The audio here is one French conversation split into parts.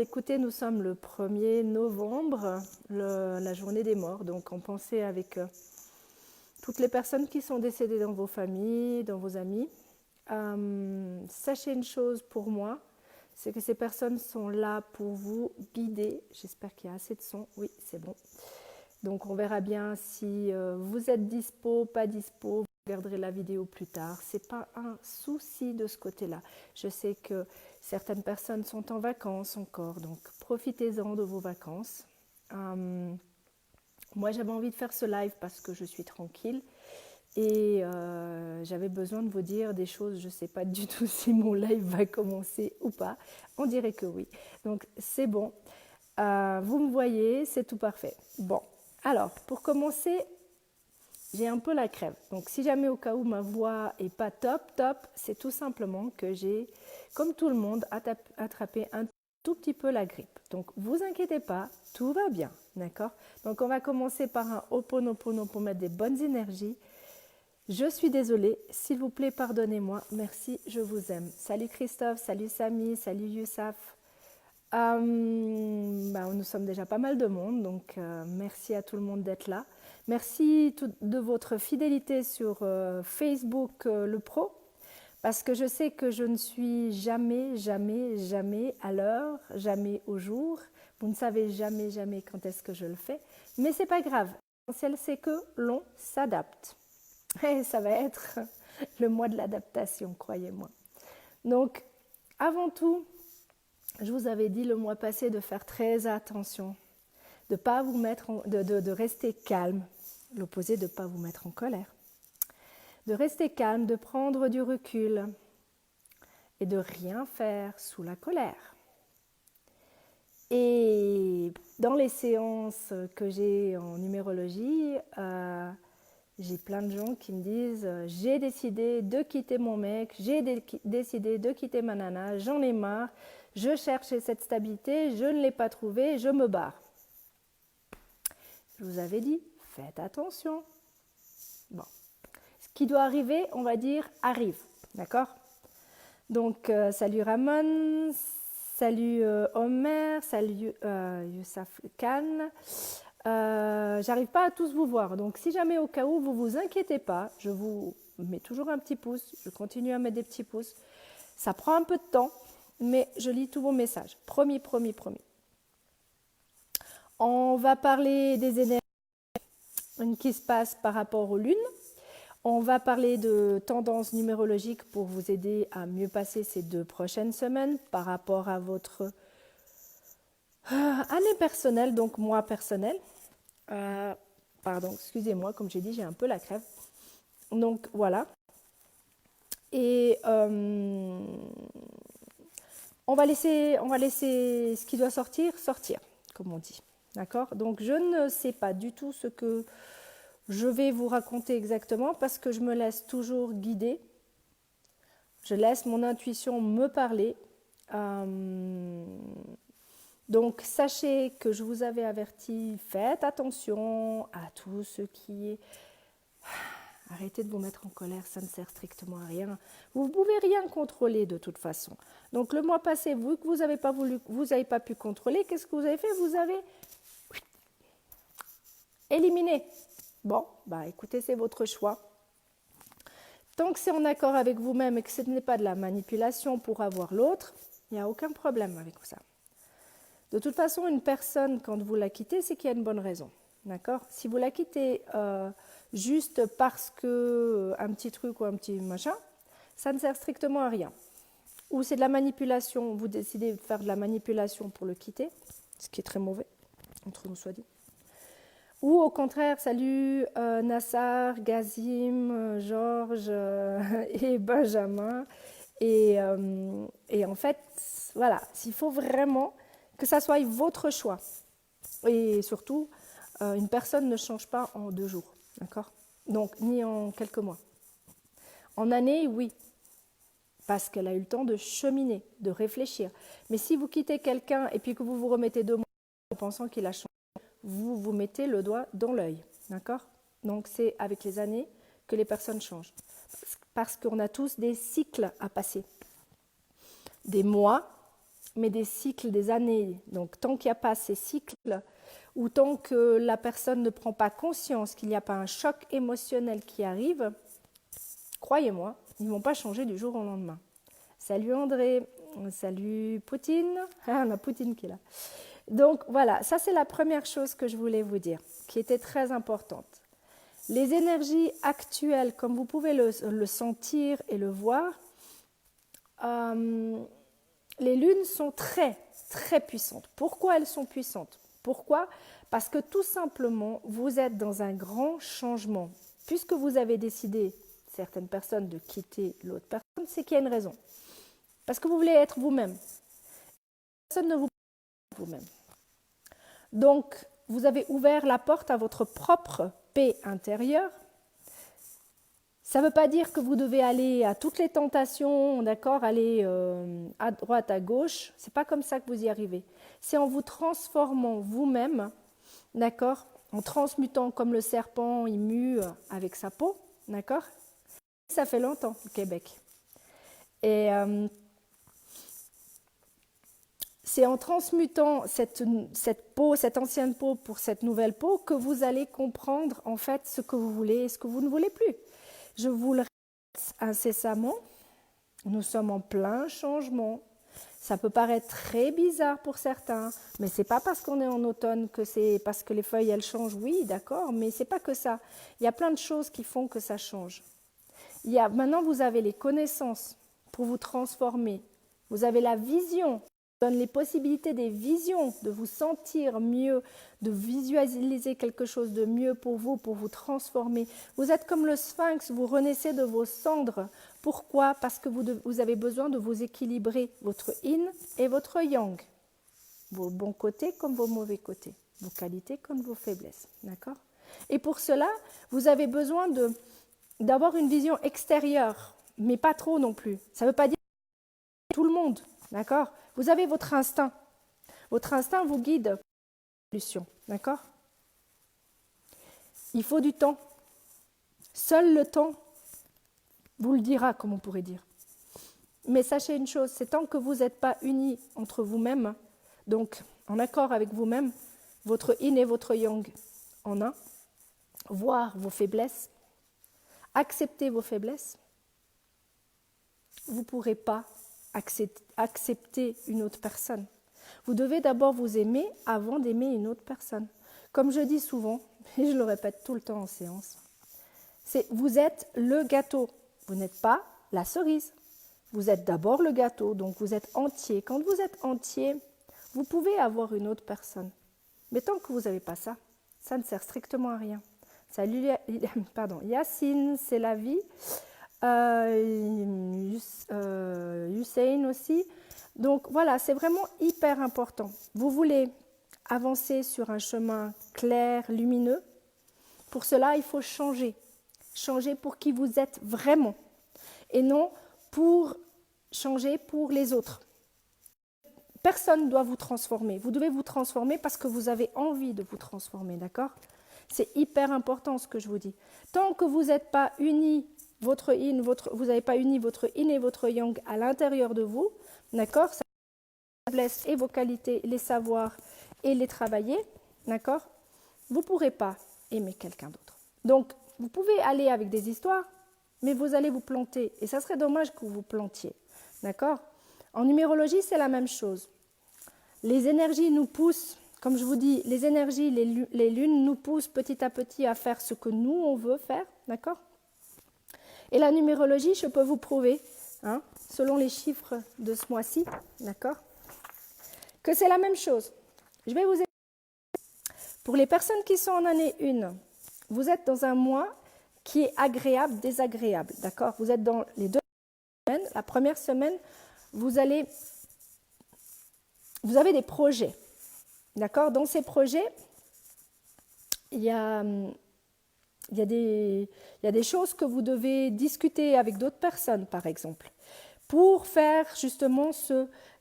écoutez, nous sommes le 1er novembre, la journée des morts. Donc, en pensée avec toutes les personnes qui sont décédées dans vos familles, dans vos amis. Sachez une chose pour moi, c'est que ces personnes sont là pour vous guider. J'espère qu'il y a assez de son. Oui, c'est bon. Donc, on verra bien si vous êtes dispo, pas dispo. Vous regarderez la vidéo plus tard. Ce n'est pas un souci de ce côté-là. Je sais que certaines personnes sont en vacances encore, donc profitez-en de vos vacances. Moi, j'avais envie de faire ce live parce que je suis tranquille et j'avais besoin de vous dire des choses. Je ne sais pas du tout si mon live va commencer ou pas. On dirait que oui. Donc, c'est bon. Vous me voyez, c'est tout parfait. Bon, alors, pour commencer, j'ai un peu la crève. Donc, si jamais au cas où ma voix est pas top, c'est tout simplement que j'ai, comme tout le monde, attrapé un tout petit peu la grippe. Donc, vous inquiétez pas, tout va bien, d'accord? Donc, on va commencer par un Ho'oponopono pour mettre des bonnes énergies. Je suis désolée, s'il vous plaît, pardonnez-moi. Merci, je vous aime. Salut Christophe, salut Samy, salut Youssaf. Nous sommes déjà pas mal de monde, donc merci à tout le monde d'être là. Merci de votre fidélité sur Facebook le Pro, parce que je sais que je ne suis jamais à l'heure, jamais au jour. Vous ne savez jamais quand est-ce que je le fais, mais c'est pas grave. L'essentiel, c'est que l'on s'adapte. Et ça va être le mois de l'adaptation, croyez-moi. Donc, avant tout, je vous avais dit le mois passé de faire très attention, de pas vous mettre de rester calme, l'opposé de ne pas vous mettre en colère, de rester calme, de prendre du recul et de rien faire sous la colère. Et dans les séances que j'ai en numérologie, j'ai plein de gens qui me disent « J'ai décidé de quitter mon mec, j'ai décidé de quitter ma nana, j'en ai marre, je cherchais cette stabilité, je ne l'ai pas trouvée, je me barre. » Je vous avais dit, faites attention. Bon, ce qui doit arriver, on va dire, arrive, d'accord? Donc, salut Ramon, salut Omer, salut Youssaf Khan. J'arrive pas à tous vous voir, donc si jamais au cas où vous vous inquiétez pas, je vous mets toujours un petit pouce, je continue à mettre des petits pouces. Ça prend un peu de temps, mais je lis tous vos messages. Promis. On va parler des énergies qui se passent par rapport aux lunes. On va parler de tendances numérologiques pour vous aider à mieux passer ces 2 prochaines semaines par rapport à votre année personnelle, donc mois personnel. Pardon, excusez-moi, comme j'ai dit, j'ai un peu la crève. Donc voilà. Et on va laisser ce qui doit sortir, comme on dit. D'accord? Donc je ne sais pas du tout ce que je vais vous raconter exactement parce que je me laisse toujours guider. Je laisse mon intuition me parler. Donc, sachez que je vous avais averti, faites attention à tout ce qui est... Arrêtez de vous mettre en colère, ça ne sert strictement à rien. Vous ne pouvez rien contrôler de toute façon. Donc, le mois passé, vu que vous n'avez pas pu contrôler, qu'est-ce que vous avez fait? Vous avez éliminé. Bon, écoutez, c'est votre choix. Tant que c'est en accord avec vous-même et que ce n'est pas de la manipulation pour avoir l'autre, il n'y a aucun problème avec ça. De toute façon, une personne, quand vous la quittez, c'est qu'il y a une bonne raison. D'accord? Si vous la quittez juste parce que un petit truc ou un petit machin, ça ne sert strictement à rien. Ou c'est de la manipulation, vous décidez de faire de la manipulation pour le quitter, ce qui est très mauvais, entre nous soit dit. Ou au contraire, salut Nassar, Gazim, Georges et Benjamin. Et en fait, voilà, il faut vraiment que ça soit votre choix. Et surtout, une personne ne change pas en 2 jours, d'accord? Donc, ni en quelques mois. En année, oui, parce qu'elle a eu le temps de cheminer, de réfléchir. Mais si vous quittez quelqu'un et puis que vous vous remettez 2 mois en pensant qu'il a changé, vous vous mettez le doigt dans l'œil, d'accord? Donc, c'est avec les années que les personnes changent. Parce qu'on a tous des cycles à passer. Des mois, mais des cycles, des années. Donc tant qu'il n'y a pas ces cycles, ou tant que la personne ne prend pas conscience qu'il n'y a pas un choc émotionnel qui arrive, croyez-moi, ils ne vont pas changer du jour au lendemain. Salut André, salut Poutine, on a Poutine qui est là. Donc voilà, ça c'est la première chose que je voulais vous dire, qui était très importante. Les énergies actuelles, comme vous pouvez le sentir et le voir, les lunes sont très, très puissantes. Pourquoi elles sont puissantes? Pourquoi? Parce que tout simplement, vous êtes dans un grand changement. Puisque vous avez décidé, certaines personnes, de quitter l'autre personne, c'est qu'il y a une raison. Parce que vous voulez être vous-même. Personne ne vous peut vous-même. Donc, vous avez ouvert la porte à votre propre paix intérieure. Ça ne veut pas dire que vous devez aller à toutes les tentations, d'accord, aller à droite, à gauche. Ce n'est pas comme ça que vous y arrivez. C'est en vous transformant vous-même, d'accord, en transmutant comme le serpent, il mue avec sa peau, d'accord. Ça fait longtemps au Québec. Et c'est en transmutant cette peau, cette ancienne peau pour cette nouvelle peau que vous allez comprendre en fait ce que vous voulez et ce que vous ne voulez plus. Je vous le répète incessamment, nous sommes en plein changement. Ça peut paraître très bizarre pour certains, mais ce n'est pas parce qu'on est en automne que c'est parce que les feuilles elles changent, oui d'accord, mais ce n'est pas que ça. Il y a plein de choses qui font que ça change. Maintenant vous avez les connaissances pour vous transformer, vous avez la vision, donne les possibilités des visions, de vous sentir mieux, de visualiser quelque chose de mieux pour vous transformer. Vous êtes comme le sphinx, vous renaissez de vos cendres. Pourquoi? Parce que vous avez besoin de vous équilibrer, votre yin et votre yang. Vos bons côtés comme vos mauvais côtés, vos qualités comme vos faiblesses. D'accord? Et pour cela, vous avez besoin d'avoir une vision extérieure, mais pas trop non plus. Ça ne veut pas dire tout le monde. D'accord? Vous avez votre instinct. Votre instinct vous guide pour la solution. D'accord? Il faut du temps. Seul le temps vous le dira, comme on pourrait dire. Mais sachez une chose, c'est tant que vous n'êtes pas unis entre vous-même, donc en accord avec vous-même, votre yin et votre yang en un, voir vos faiblesses, accepter vos faiblesses, vous ne pourrez pas accepter une autre personne. Vous devez d'abord vous aimer avant d'aimer une autre personne. Comme je dis souvent, et je le répète tout le temps en séance, vous êtes le gâteau, vous n'êtes pas la cerise. Vous êtes d'abord le gâteau, donc vous êtes entier. Quand vous êtes entier, vous pouvez avoir une autre personne. Mais tant que vous n'avez pas ça, ça ne sert strictement à rien. Salut, Yacine, c'est la vie. Hussein aussi. Donc voilà, c'est vraiment hyper important. Vous voulez avancer sur un chemin clair, lumineux. Pour cela, il faut changer. Changer pour qui vous êtes vraiment. Et non pour changer pour les autres. Personne ne doit vous transformer. Vous devez vous transformer parce que vous avez envie de vous transformer, d'accord? C'est hyper important ce que je vous dis. Tant que vous n'êtes pas unis, vous n'avez pas uni votre yin et votre yang à l'intérieur de vous, d'accord? Ça faiblesses et vos qualités, les savoirs et les travailler, d'accord? Vous ne pourrez pas aimer quelqu'un d'autre. Donc, vous pouvez aller avec des histoires, mais vous allez vous planter. Et ça serait dommage que vous vous plantiez, d'accord? En numérologie, c'est la même chose. Les énergies nous poussent, comme je vous dis, les énergies, les lunes nous poussent petit à petit à faire ce que nous, on veut faire, d'accord? Et la numérologie, je peux vous prouver, selon les chiffres de ce mois-ci, d'accord, que c'est la même chose. Je vais vous expliquer. Pour les personnes qui sont en année 1, vous êtes dans un mois qui est agréable, désagréable, d'accord? Vous êtes dans les 2 semaines. La première semaine, vous avez des projets, d'accord? Dans ces projets, il y a des choses que vous devez discuter avec d'autres personnes, par exemple, pour faire justement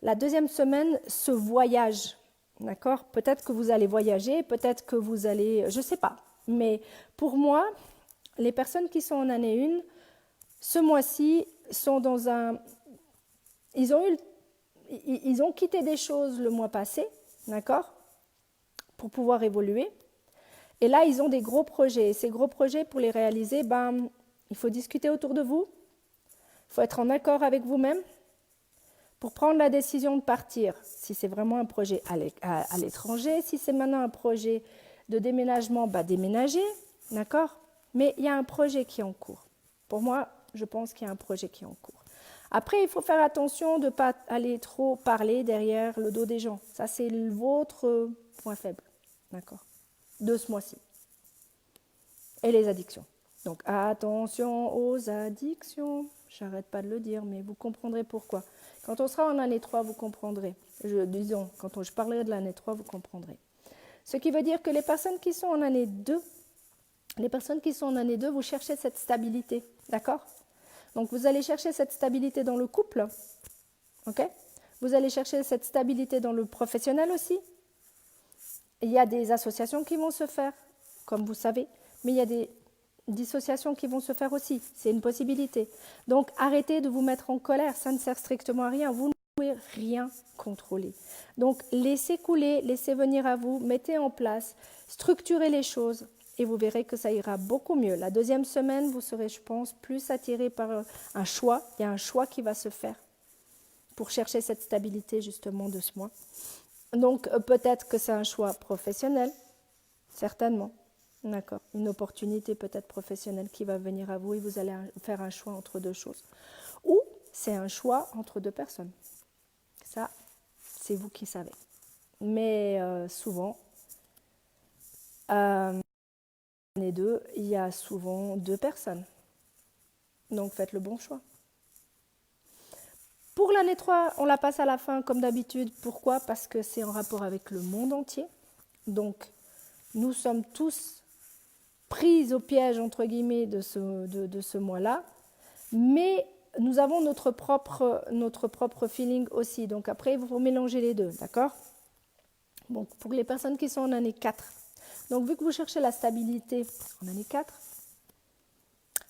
la deuxième semaine, ce voyage, d'accord? Peut-être que vous allez voyager, peut-être que vous allez, je ne sais pas. Mais pour moi, les personnes qui sont en année 1, ce mois-ci, sont dans un... Ils ils ont quitté des choses le mois passé, d'accord, pour pouvoir évoluer. Et là, ils ont des gros projets. Et ces gros projets, pour les réaliser, ben, il faut discuter autour de vous. Il faut être en accord avec vous-même pour prendre la décision de partir. Si c'est vraiment un projet à l'étranger, si c'est maintenant un projet de déménagement, bah, déménager, d'accord? Mais il y a un projet qui est en cours. Pour moi, je pense qu'il y a un projet qui est en cours. Après, il faut faire attention de ne pas aller trop parler derrière le dos des gens. Ça, c'est votre point faible, d'accord, de ce mois-ci. Et les addictions. Donc, attention aux addictions. J'arrête pas de le dire, mais vous comprendrez pourquoi. Quand on sera en année 3, vous comprendrez. Disons, quand je parlerai de l'année 3, vous comprendrez. Ce qui veut dire que les personnes qui sont en année 2, vous cherchez cette stabilité, d'accord? Donc, vous allez chercher cette stabilité dans le couple, ok? Vous allez chercher cette stabilité dans le professionnel aussi. Il y a des associations qui vont se faire, comme vous savez, mais il y a des dissociations qui vont se faire aussi. C'est une possibilité. Donc, arrêtez de vous mettre en colère. Ça ne sert strictement à rien. Vous ne pouvez rien contrôler. Donc, laissez couler, laissez venir à vous, mettez en place, structurez les choses et vous verrez que ça ira beaucoup mieux. La deuxième semaine, vous serez, je pense, plus attiré par un choix. Il y a un choix qui va se faire pour chercher cette stabilité justement de ce mois. Donc, peut-être que c'est un choix professionnel, certainement. D'accord. Une opportunité peut-être professionnelle qui va venir à vous et vous allez faire un choix entre deux choses. Ou c'est un choix entre deux personnes. Ça, c'est vous qui savez. Mais souvent, l'année 2, il y a souvent deux personnes. Donc faites le bon choix. Pour l'année 3, on la passe à la fin comme d'habitude. Pourquoi? Parce que c'est en rapport avec le monde entier. Donc, nous sommes tous prise au piège, entre guillemets, de ce mois-là. Mais nous avons notre propre feeling aussi. Donc après, il faut mélanger les deux, d'accord? Bon, pour les personnes qui sont en année 4. Donc, vu que vous cherchez la stabilité en année 4,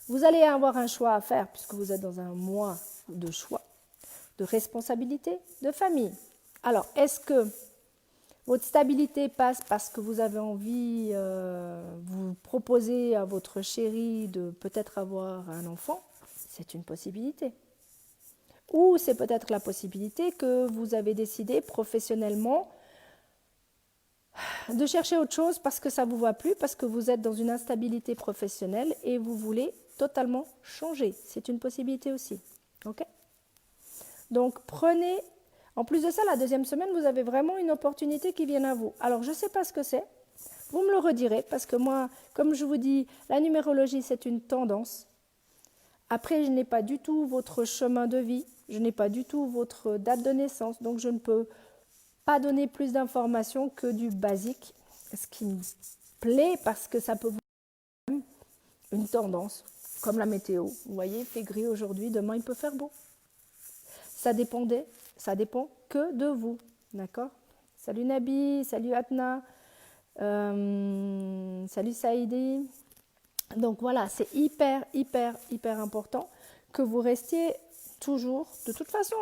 vous allez avoir un choix à faire, puisque vous êtes dans un mois de choix, de responsabilité, de famille. Alors, est-ce que votre stabilité passe parce que vous avez envie, vous proposez à votre chéri de peut-être avoir un enfant, c'est une possibilité. Ou c'est peut-être la possibilité que vous avez décidé professionnellement de chercher autre chose parce que ça ne vous va plus, parce que vous êtes dans une instabilité professionnelle et vous voulez totalement changer. C'est une possibilité aussi. Ok? Donc prenez... En plus de ça, la deuxième semaine, vous avez vraiment une opportunité qui vient à vous. Alors, je ne sais pas ce que c'est. Vous me le redirez parce que moi, comme je vous dis, la numérologie, c'est une tendance. Après, je n'ai pas du tout votre chemin de vie. Je n'ai pas du tout votre date de naissance. Donc, je ne peux pas donner plus d'informations que du basique. Ce qui me plaît parce que ça peut vous donner une tendance, comme la météo. Vous voyez, il fait gris aujourd'hui, demain il peut faire beau. Ça dépend que de vous, d'accord? Salut Nabi, salut Atna, salut Saïdi. Donc voilà, c'est hyper important que vous restiez toujours, de toute façon,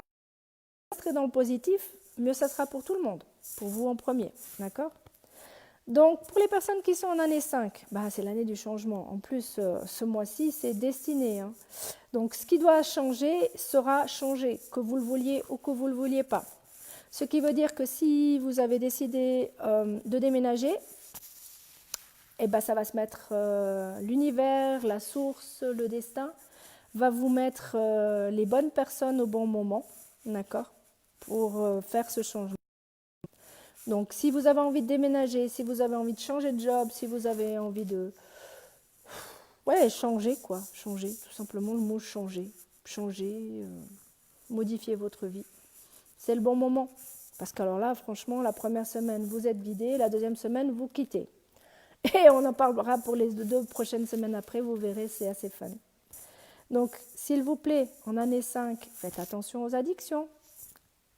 restez dans le positif, mieux ça sera pour tout le monde, pour vous en premier, d'accord? Donc pour les personnes qui sont en année 5, bah, c'est l'année du changement. En plus, ce mois-ci, c'est destiné, hein. Donc, ce qui doit changer sera changé, que vous le vouliez ou que vous ne le vouliez pas. Ce qui veut dire que si vous avez décidé de déménager, eh ben, ça va se mettre l'univers, la source, le destin, va vous mettre les bonnes personnes au bon moment, d'accord, pour faire ce changement. Donc, si vous avez envie de déménager, si vous avez envie de changer de job, si vous avez envie de... Ouais, changer quoi, changer, tout simplement le mot changer. Changer, modifier votre vie. C'est le bon moment. Parce qu'alors là, franchement, la première semaine, vous êtes vidé, la deuxième semaine, vous quittez. Et on en parlera pour les 2 prochaines semaines après, vous verrez, c'est assez fun. Donc, s'il vous plaît, en année 5, faites attention aux addictions.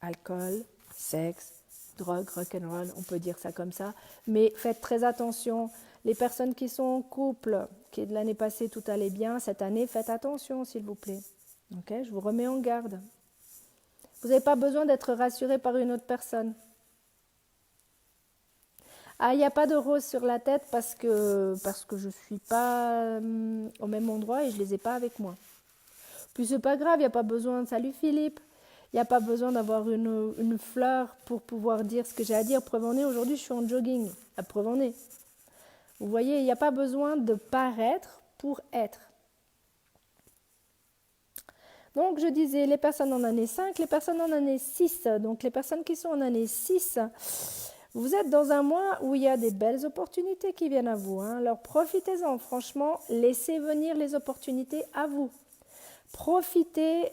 Alcool, sexe, drogue, rock'n'roll, on peut dire ça comme ça. Mais faites très attention. Les personnes qui sont en couple, qui de l'année passée tout allait bien, cette année, faites attention s'il vous plaît. Okay, je vous remets en garde. Vous n'avez pas besoin d'être rassuré par une autre personne. Ah, il n'y a pas de rose sur la tête parce que je ne suis pas au même endroit et je ne les ai pas avec moi. Puis c'est pas grave, il n'y a pas besoin de salut Philippe. Il n'y a pas besoin d'avoir une fleur pour pouvoir dire ce que j'ai à dire. Preuve en est, aujourd'hui je suis en jogging. La preuve en est. Vous voyez, il n'y a pas besoin de paraître pour être. Donc je disais les personnes en année 5, les personnes en année 6. Donc les personnes qui sont en année 6, vous êtes dans un mois où il y a des belles opportunités qui viennent à vous. Hein. Alors profitez-en, franchement, laissez venir les opportunités à vous. Profitez,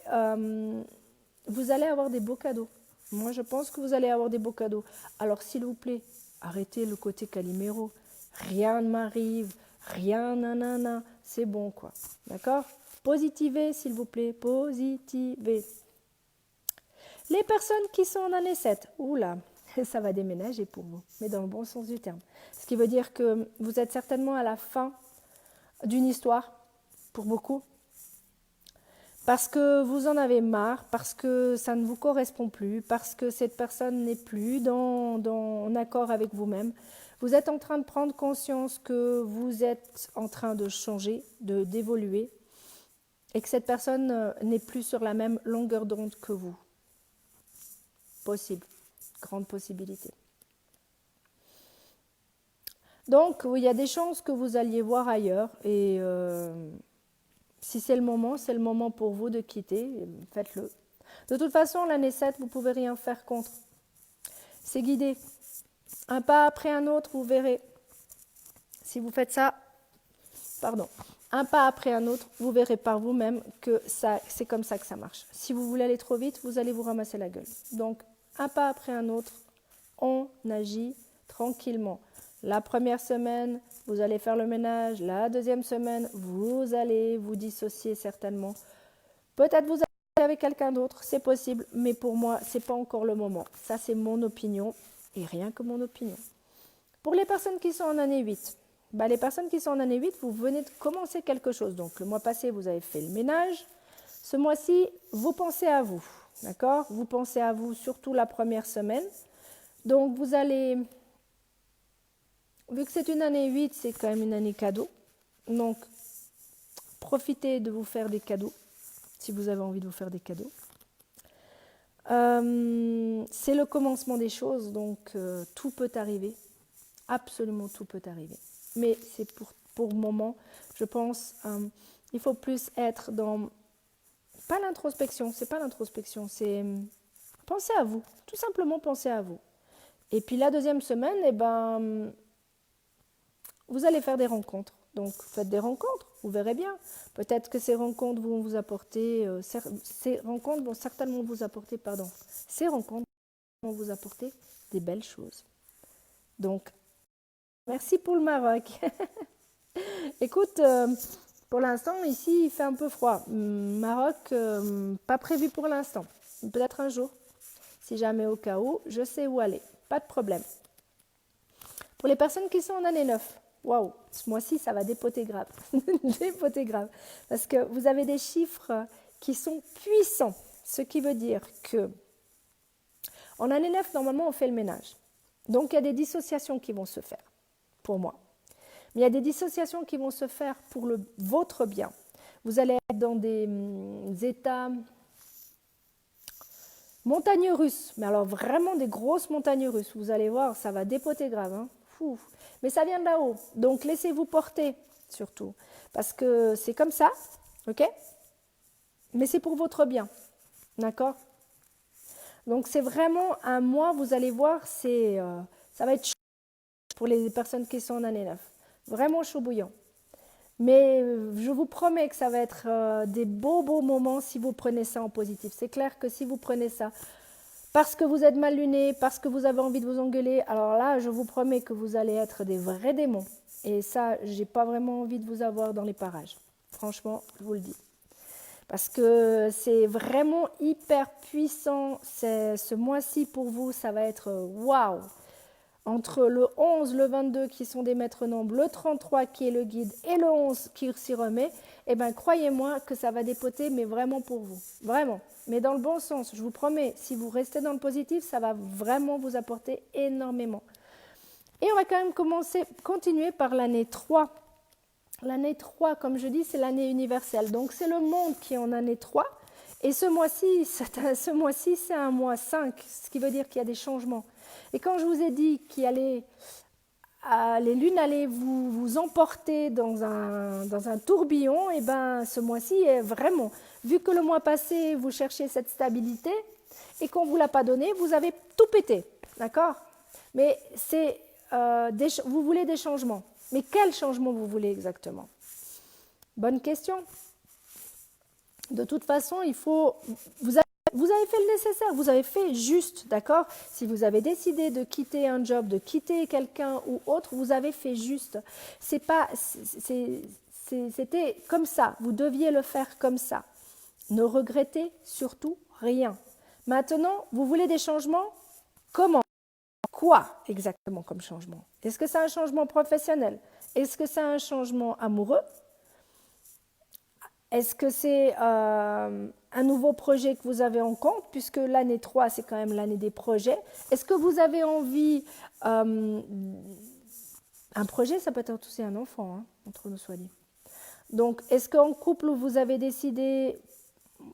vous allez avoir des beaux cadeaux. Moi, je pense que vous allez avoir des beaux cadeaux. Alors, s'il vous plaît, arrêtez le côté Calimero. Rien ne m'arrive, rien, nanana, c'est bon, quoi. D'accord? Positivez, s'il vous plaît, positivez. Les personnes qui sont en année 7, oula, ça va déménager pour vous, mais dans le bon sens du terme. Ce qui veut dire que vous êtes certainement à la fin d'une histoire, pour beaucoup. Parce que vous en avez marre, parce que ça ne vous correspond plus, parce que cette personne n'est plus en accord avec vous-même. Vous êtes en train de prendre conscience que vous êtes en train de changer, d'évoluer, et que cette personne n'est plus sur la même longueur d'onde que vous. Possible, grande possibilité. Donc, il y a des chances que vous alliez voir ailleurs, et si c'est le moment pour vous de quitter, faites-le. De toute façon, l'année 7, vous ne pouvez rien faire contre. C'est guidé. Un pas après un autre, vous verrez. Si vous faites ça, un pas après un autre, vous verrez par vous-même que c'est comme ça que ça marche. Si vous voulez aller trop vite, vous allez vous ramasser la gueule. Donc, un pas après un autre, on agit tranquillement. La première semaine, vous allez faire le ménage. La deuxième semaine, vous allez vous dissocier certainement. Peut-être vous allez avec quelqu'un d'autre, c'est possible, mais pour moi, ce n'est pas encore le moment. Ça, c'est mon opinion, et rien que mon opinion. Pour les personnes qui sont en année 8, les personnes qui sont en année 8, vous venez de commencer quelque chose. Donc, le mois passé, vous avez fait le ménage. Ce mois-ci, vous pensez à vous, d'accord? Vous pensez à vous surtout la première semaine. Donc, vous allez... Vu que c'est une année 8, c'est quand même une année cadeau. Donc, profitez de vous faire des cadeaux, si vous avez envie de vous faire des cadeaux. C'est le commencement des choses, donc tout peut arriver. Absolument tout peut arriver. Mais c'est pour le moment, je pense, il faut plus être dans... Pas l'introspection, c'est pas l'introspection, c'est penser à vous. Tout simplement penser à vous. Et puis la deuxième semaine, vous allez faire des rencontres. Donc, faites des rencontres, vous verrez bien. Peut-être que ces rencontres vont vous apporter, ces rencontres vont vous apporter des belles choses. Donc, merci pour le Maroc. Écoute, pour l'instant, ici, il fait un peu froid. Maroc, pas prévu pour l'instant. Peut-être un jour. Si jamais au cas où, je sais où aller. Pas de problème. Pour les personnes qui sont en année 9, waouh, ce mois-ci, ça va dépoter grave. Dépoter grave. Parce que vous avez des chiffres qui sont puissants. Ce qui veut dire que en année 9, normalement, on fait le ménage. Donc, il y a des dissociations qui vont se faire, pour moi. Mais il y a des dissociations qui vont se faire pour votre bien. Vous allez être dans des états montagnes russes. Mais alors, vraiment des grosses montagnes russes. Vous allez voir, ça va dépoter grave. Hein. Fou. Mais ça vient de là-haut. Donc, laissez-vous porter, surtout. Parce que c'est comme ça, ok? Mais c'est pour votre bien. D'accord? Donc, c'est vraiment un mois, vous allez voir, ça va être chaud pour les personnes qui sont en année 9. Vraiment chaud bouillant. Mais je vous promets que ça va être des beaux moments si vous prenez ça en positif. C'est clair que si vous prenez ça parce que vous êtes mal luné, parce que vous avez envie de vous engueuler, alors là, je vous promets que vous allez être des vrais démons. Et ça, j'ai pas vraiment envie de vous avoir dans les parages. Franchement, je vous le dis. Parce que c'est vraiment hyper puissant. Ce mois-ci pour vous, ça va être waouh. entre le 11, le 22 qui sont des maîtres nombres, le 33 qui est le guide et le 11 qui s'y remet, eh bien croyez-moi que ça va dépoter, mais vraiment pour vous. Vraiment. Mais dans le bon sens, je vous promets, si vous restez dans le positif, ça va vraiment vous apporter énormément. Et on va quand même continuer par l'année 3. L'année 3, comme je dis, c'est l'année universelle. Donc c'est le monde qui est en année 3. Et ce mois-ci, c'est un mois 5, ce qui veut dire qu'il y a des changements. Et quand je vous ai dit les lunes allaient vous emporter dans un tourbillon, et ben ce mois-ci est vraiment, vu que le mois passé, vous cherchiez cette stabilité et qu'on ne vous l'a pas donnée, vous avez tout pété, d'accord? Mais vous voulez des changements. Mais quels changements vous voulez exactement? Bonne question. De toute façon, vous avez fait le nécessaire, vous avez fait juste, d'accord? Si vous avez décidé de quitter un job, de quitter quelqu'un ou autre, vous avez fait juste. C'était comme ça, vous deviez le faire comme ça. Ne regrettez surtout rien. Maintenant, vous voulez des changements? Comment? Quoi exactement comme changement? Est-ce que c'est un changement professionnel? Est-ce que c'est un changement amoureux? Est-ce que c'est un nouveau projet que vous avez en compte, puisque l'année 3, c'est quand même l'année des projets? Est-ce que vous avez envie... un projet, ça peut être aussi un enfant, hein, entre nous soit dit. Donc, est-ce qu'en couple, vous avez décidé,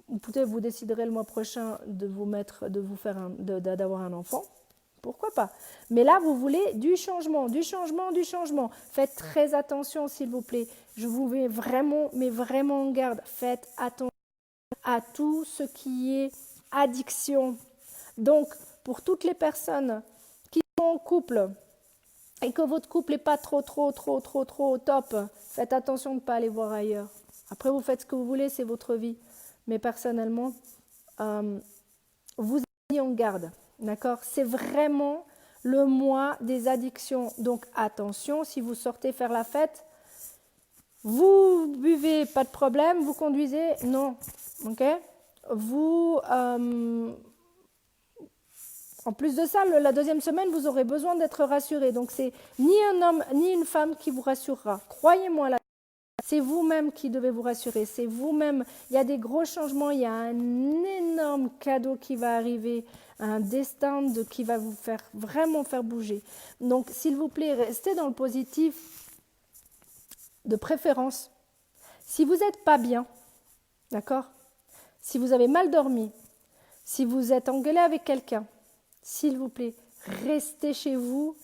ou peut-être vous déciderez le mois prochain d'avoir un enfant? Pourquoi pas? Mais là, vous voulez du changement, du changement, du changement. Faites très attention, s'il vous plaît. Je vous mets vraiment, mais vraiment en garde. Faites attention à tout ce qui est addiction. Donc, pour toutes les personnes qui sont en couple et que votre couple n'est pas trop au top, faites attention de ne pas aller voir ailleurs. Après, vous faites ce que vous voulez, c'est votre vie. Mais personnellement, vous ayez en garde. D'accord? C'est vraiment le mois des addictions. Donc attention, si vous sortez faire la fête, vous buvez, pas de problème, vous conduisez, non. Ok? En plus de ça, la deuxième semaine, vous aurez besoin d'être rassuré. Donc c'est ni un homme ni une femme qui vous rassurera. Croyez-moi là. C'est vous-même qui devez vous rassurer, c'est vous-même. Il y a des gros changements, il y a un énorme cadeau qui va arriver, un destin qui va vous vraiment faire bouger. Donc, s'il vous plaît, restez dans le positif de préférence. Si vous n'êtes pas bien, d'accord? Si vous avez mal dormi, si vous êtes engueulé avec quelqu'un, s'il vous plaît, restez chez vous,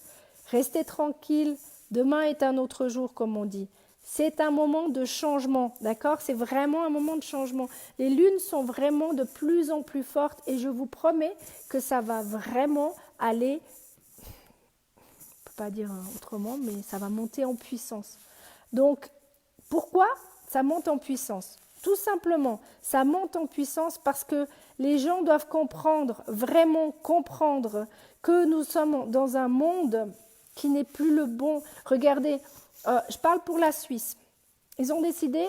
restez tranquille. Demain est un autre jour, comme on dit. C'est un moment de changement, d'accord? C'est vraiment un moment de changement. Les lunes sont vraiment de plus en plus fortes et je vous promets que ça va vraiment aller, on ne peut pas dire autrement, mais ça va monter en puissance. Donc, pourquoi ça monte en puissance? Tout simplement, ça monte en puissance parce que les gens doivent comprendre, vraiment comprendre que nous sommes dans un monde qui n'est plus le bon. Regardez, je parle pour la Suisse. Ils ont décidé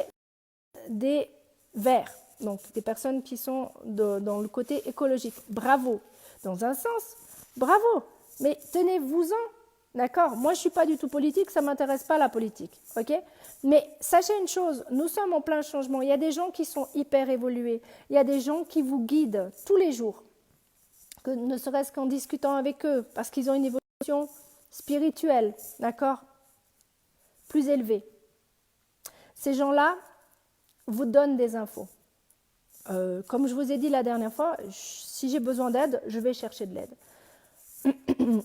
des verts, donc des personnes qui sont dans le côté écologique. Bravo. Dans un sens, bravo. Mais tenez-vous-en, d'accord? Moi, je ne suis pas du tout politique, ça ne m'intéresse pas la politique, ok? Mais sachez une chose, nous sommes en plein changement. Il y a des gens qui sont hyper évolués. Il y a des gens qui vous guident tous les jours, ne serait-ce qu'en discutant avec eux, parce qu'ils ont une évolution spirituelle, d'accord? Plus élevée. Ces gens-là vous donnent des infos. Comme je vous ai dit la dernière fois, si j'ai besoin d'aide, je vais chercher de l'aide.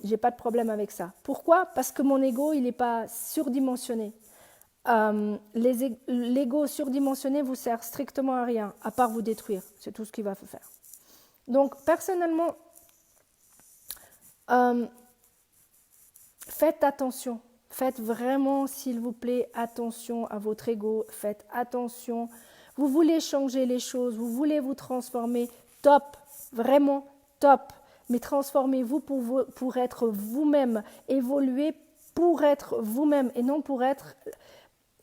J'ai pas de problème avec ça. Pourquoi? Parce que mon ego, il n'est pas surdimensionné. L'ego surdimensionné vous sert strictement à rien, à part vous détruire. C'est tout ce qu'il va faire. Donc, personnellement, faites attention. Faites vraiment, s'il vous plaît, attention à votre ego. Faites attention. Vous voulez changer les choses, vous voulez vous transformer. Top, vraiment top. Mais transformez-vous pour être vous-même. Évoluez pour être vous-même et non pour être...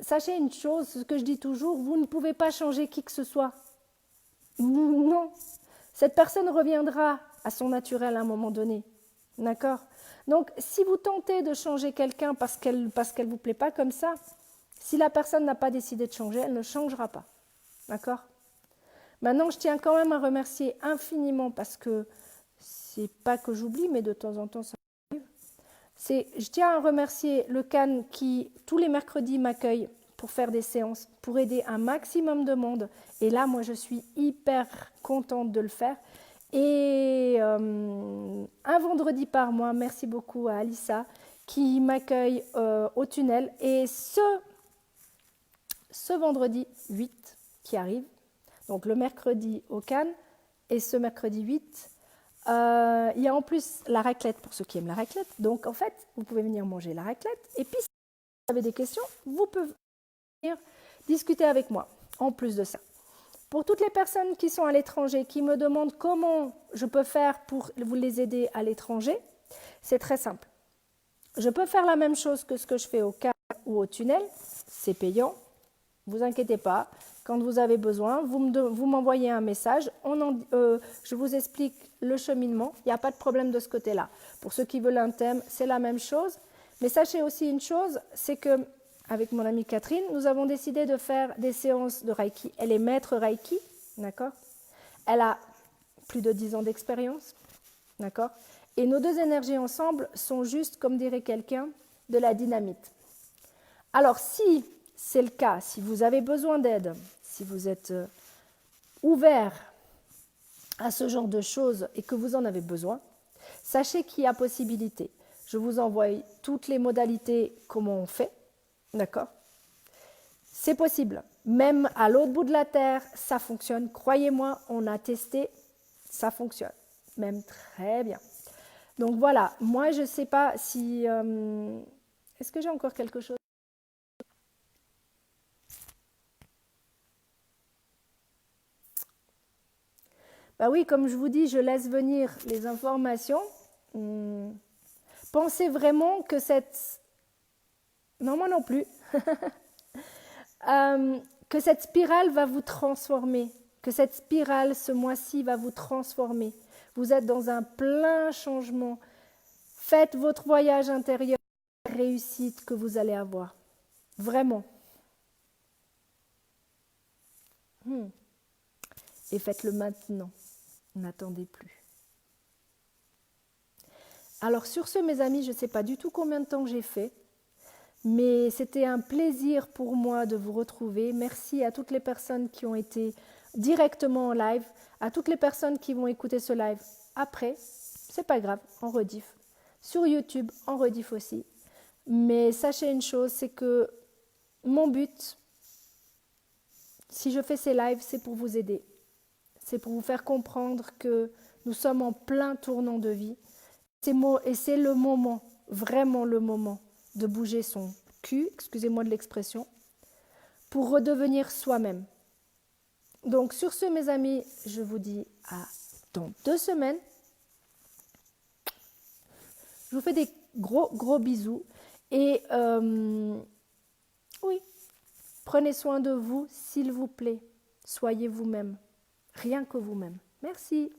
Sachez une chose, ce que je dis toujours, vous ne pouvez pas changer qui que ce soit. Non. Cette personne reviendra à son naturel à un moment donné. D'accord? Donc, si vous tentez de changer quelqu'un parce qu'elle vous plaît pas comme ça, si la personne n'a pas décidé de changer, elle ne changera pas. D'accord? Maintenant, je tiens quand même à remercier infiniment parce que c'est pas que j'oublie, mais de temps en temps, ça arrive. Je tiens à remercier le CAN qui, tous les mercredis, m'accueille pour faire des séances, pour aider un maximum de monde. Et là, moi, je suis hyper contente de le faire. Et un vendredi par mois, merci beaucoup à Alissa qui m'accueille au tunnel. Et ce vendredi 8 qui arrive, donc le mercredi au Cannes, et ce mercredi 8, il y a en plus la raclette pour ceux qui aiment la raclette. Donc en fait, vous pouvez venir manger la raclette. Et puis si vous avez des questions, vous pouvez venir discuter avec moi en plus de ça. Pour toutes les personnes qui sont à l'étranger, qui me demandent comment je peux faire pour vous les aider à l'étranger, c'est très simple. Je peux faire la même chose que ce que je fais au Cannes ou au tunnel, c'est payant. Ne vous inquiétez pas, quand vous avez besoin, vous m'envoyez un message, je vous explique le cheminement, il n'y a pas de problème de ce côté-là. Pour ceux qui veulent un thème, c'est la même chose. Mais sachez aussi une chose, c'est que avec mon amie Catherine, nous avons décidé de faire des séances de Reiki. Elle est maître Reiki, d'accord? Elle a plus de 10 ans d'expérience, d'accord? Et nos deux énergies ensemble sont juste, comme dirait quelqu'un, de la dynamite. Alors si c'est le cas, si vous avez besoin d'aide, si vous êtes ouvert à ce genre de choses et que vous en avez besoin, sachez qu'il y a possibilité. Je vous envoie toutes les modalités, comment on fait, d'accord? C'est possible. Même à l'autre bout de la terre, ça fonctionne. Croyez-moi, on a testé, ça fonctionne. Même très bien. Donc voilà, moi je ne sais pas si... est-ce que j'ai encore quelque chose? Bah oui, comme je vous dis, je laisse venir les informations. Pensez vraiment que cette... Non, moi non plus. Que cette spirale va vous transformer. Que cette spirale, ce mois-ci, va vous transformer. Vous êtes dans un plein changement. Faites votre voyage intérieur, réussite que vous allez avoir. Vraiment. Et faites-le maintenant. N'attendez plus. Alors sur ce, mes amis, je ne sais pas du tout combien de temps j'ai fait, mais c'était un plaisir pour moi de vous retrouver. Merci à toutes les personnes qui ont été directement en live, à toutes les personnes qui vont écouter ce live après. C'est pas grave, en rediff. Sur YouTube, en rediff aussi. Mais sachez une chose, c'est que mon but, si je fais ces lives, c'est pour vous aider. C'est pour vous faire comprendre que nous sommes en plein tournant de vie. Et c'est le moment, vraiment le moment, de bouger son cul, excusez-moi de l'expression, pour redevenir soi-même. Donc sur ce, mes amis, je vous dis à dans 2 semaines. Je vous fais des gros bisous. Et oui, prenez soin de vous, s'il vous plaît. Soyez vous-même, rien que vous-même. Merci.